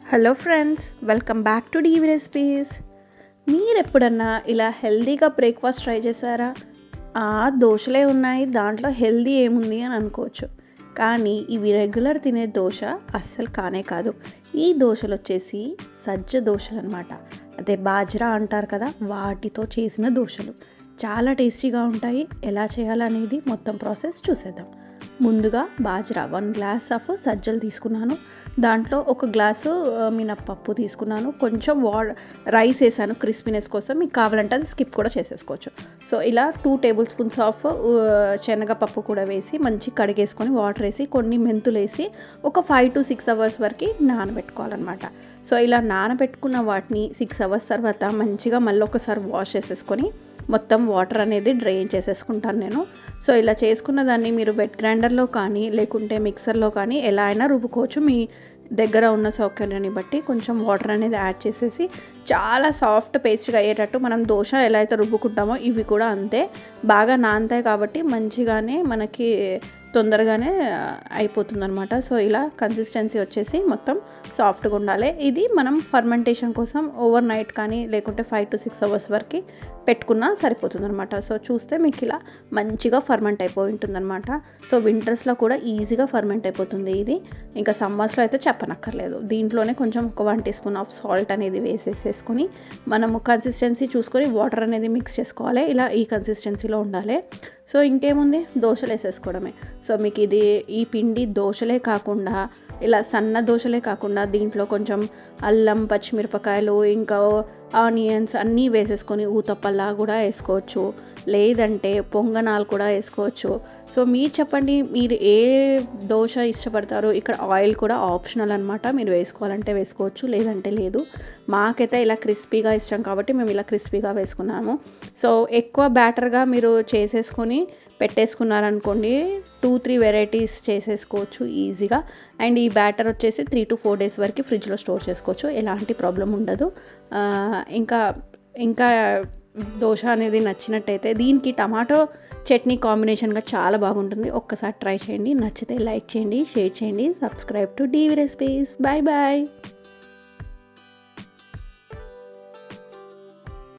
Hello friends, welcome back to DV recipes. మీరు ఎప్పుడన్నా ఇలా హెల్తీగా బ్రేక్ఫాస్ట్ ట్రై చేశారా? దోశలే ఉన్నాయి, దాంట్లో హెల్తీ ఏముంది అని అనుకోవచ్చు. కానీ ఇవి రెగ్యులర్ తినే దోశ అస్సలు కానే కాదు. ఈ దోశలు వచ్చేసి సజ్జ దోశలు అనమాట. అదే బాజ్రా అంటారు కదా, వాటితో చేసిన దోశలు చాలా టేస్టీగా ఉంటాయి. ఎలా చేయాలనేది మొత్తం ప్రాసెస్ చూసేద్దాం. ముందుగా బాజ్రా 1 గ్లాస్ ఆఫ్ సజ్జలు తీసుకున్నాను. దాంట్లో 1 గ్లాసు మినప్పప్పు తీసుకున్నాను. కొంచెం రైస్ వేసాను క్రిస్పీనెస్ కోసం. మీకు కావాలంటే అది స్కిప్ కూడా చేసేసుకోవచ్చు. సో ఇలా 2 టేబుల్ స్పూన్స్ ఆఫ్ శనగపప్పు కూడా వేసి మంచి కడిగేసుకొని వాటర్ వేసి కొన్ని మెంతులు వేసి ఒక 5 to 6 అవర్స్ వరకు నానబెట్టుకోవాలన్నమాట. సో ఇలా నానబెట్టుకున్న వాటిని 6 అవర్స్ తర్వాత మంచిగా మళ్ళీ ఒకసారి వాష్ చేసేసుకొని మొత్తం వాటర్ అనేది డ్రైన్ చేసేసుకుంటాను నేను. సో ఇలా చేసుకున్న దాన్ని మీరు వెట్ గ్రైండర్లో కానీ లేకుంటే మిక్సర్లో కానీ ఎలా అయినా రుబ్బుకోవచ్చు. మీ దగ్గర ఉన్న సౌకర్యాన్ని బట్టి కొంచెం వాటర్ అనేది యాడ్ చేసేసి చాలా సాఫ్ట్ పేస్ట్గా అయ్యేటట్టు మనం దోశ ఎలా అయితే రుబ్బుకుంటామో ఇవి కూడా అంతే బాగా నానతాయి కాబట్టి మంచిగానే మనకి తొందరగానే అయిపోతుందన్నమాట. సో ఇలా కన్సిస్టెన్సీ వచ్చేసి మొత్తం సాఫ్ట్గా ఉండాలి. ఇది మనం ఫర్మెంటేషన్ కోసం ఓవర్ నైట్ కానీ లేకుంటే 5 to 6 అవర్స్ వరకు పెట్టుకున్నా సరిపోతుందన్నమాట. సో చూస్తే మీకు ఇలా మంచిగా ఫర్మెంట్ అయిపోయి ఉంటుందన్నమాట. సో వింటర్స్లో కూడా ఈజీగా ఫర్మెంట్ అయిపోతుంది ఇది. ఇంకా సమ్మర్స్లో అయితే చెప్పనక్కర్లేదు. దీంట్లోనే కొంచెం ఒక 1 teaspoon ఆఫ్ సాల్ట్ అనేది వేసేసుకొని మనము కన్సిస్టెన్సీ చూసుకొని వాటర్ అనేది మిక్స్ చేసుకోవాలి. ఇలా ఈ కన్సిస్టెన్సీలో ఉండాలి. సో ఇంకేముంది, దోశలు వేసేసుకోవడమే. సో మీకు ఈ పిండి దోశలే కాకుండా ఇలా సన్న దోశలే కాకుండా దీంట్లో కొంచెం అల్లం, పచ్చిమిరపకాయలు, ఇంకా ఆనియన్స్ అన్నీ వేసేసుకొని ఊతప్పల్లా కూడా వేసుకోవచ్చు, లేదంటే పొంగనాలు కూడా వేసుకోవచ్చు. సో మీరు చెప్పండి, మీరు ఏ దోశ ఇష్టపడతారో. ఇక్కడ ఆయిల్ కూడా ఆప్షనల్ అనమాట, మీరు వేసుకోవాలంటే వేసుకోవచ్చు, లేదంటే లేదు. మాకైతే ఇలా క్రిస్పీగా ఇష్టం కాబట్టి మేము ఇలా క్రిస్పీగా వేసుకున్నాము. సో ఎక్కువ బ్యాటర్గా మీరు చేసేసుకొని పెట్టేసుకున్నారనుకోండి 2-3 వెరైటీస్ చేసేసుకోవచ్చు ఈజీగా. అండ్ ఈ బ్యాటర్ వచ్చేసి 3 to 4 days వరకు ఫ్రిడ్జ్లో స్టోర్ చేసుకోవచ్చు, ఎలాంటి ప్రాబ్లం ఉండదు. ఇంకా దోశ అనేది నచ్చినట్టయితే దీనికి టమాటో చట్నీ కాంబినేషన్గా చాలా బాగుంటుంది. ఒక్కసారి ట్రై చేయండి. నచ్చితే లైక్ చేయండి, షేర్ చేయండి, subscribe to DV recipes. Bye bye.